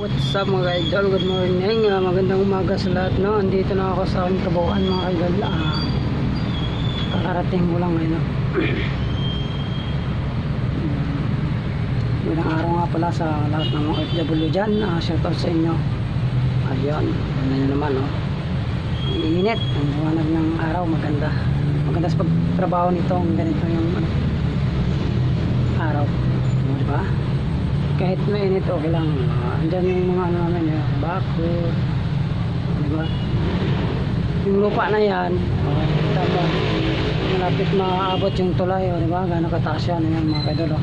What's up mga idol? Good morning. Magandang umaga sa lahat, no? Andito na ako sa aming kabuuan mga idol. Kakarating ko lang ngayon, no? Magandang araw nga pala sa lahat ng mga OFW dyan. Shoutout sa inyo. Ayun, ano nyo naman, no? Ang init, ang liwanag ng araw, maganda. Maganda sa pagtrabaho nito. Ganito yung araw, diba? Kahit mainit okay lang. Andyan yung mga ano namin, yung bako, diba? Yung lupa na yan, tama, malapit maabot yung tulay, diba? Gano'ng kataas yan, yung mga kaidol,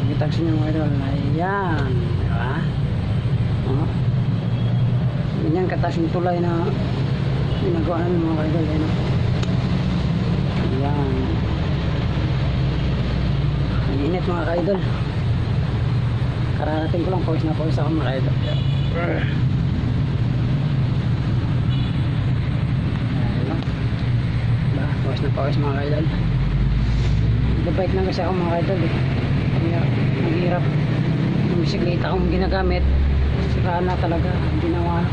kitag sa inyo mga kaidol, ayan, diba? Ganyan kataas yung tulay na ginagawa namin mga kaidol, ayan. Ayan. Ang init mga kaidol. Kararating ko lang, pawis na pawis ako mga idol. Pawis na pawis mga idol. Babike na kasi ako mga idol, kaya naghihirap. Yung bisikleta akong ginagamit, sira na talaga, hindi na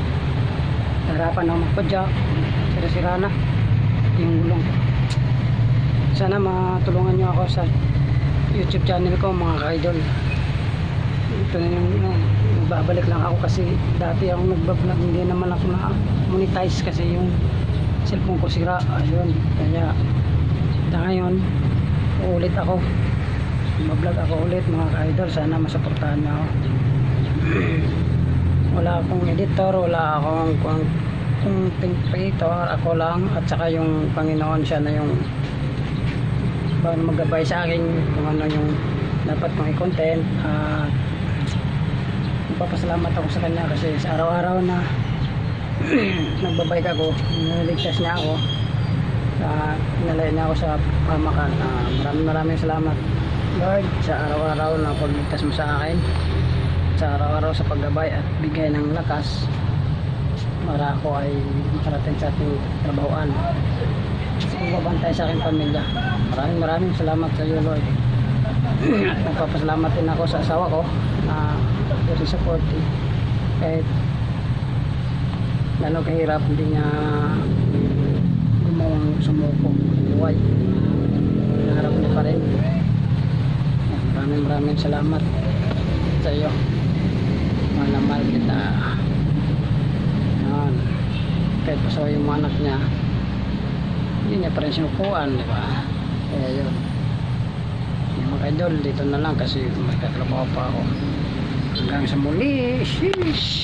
harapan ako magpadyak, sira na yung gulong. Sana matulungan nyo ako sa YouTube channel ko mga idol. Ito na yung babalik lang ako kasi dati ako nagbablog, hindi naman ako na monetize kasi yung cellphone ko sira, ayun, kaya ngayon uulit ako, mablog ako ulit mga ka-idol. Sana masuportahan nyo ako. Wala akong editor, wala akong content creator, ako lang at saka yung Panginoon, siya na yung maggabay sa akin kung ano yung dapat kong i-content. Nagpapasalamat ako sa kanya kasi sa araw-araw na nagbabike ako, niligtas niya ako, pinalay niya ako sa pamakan. Maraming salamat Lord sa araw-araw na pagligtas mo sa akin, sa araw-araw sa paggabay at bigay ng lakas para ako ay makarating sa ating trabahoan, sa pagbabantay sa aking pamilya. Maraming salamat sa iyo Lord. Nagpapasalamat din ako sa asawa ko na very supportive kahit lalo kahirap, hindi niya gumawang sumuko buhay, naharap niya pa rin. Maraming salamat sa iyo, mahal na mahal kita. Kahit pasawa yung mga anak niya, hindi niya pa rin sinukuan, diba? Kaya yun mga idol, dito na lang kasi may katrabaho pa ako. Hanggang sa muli. Sheesh.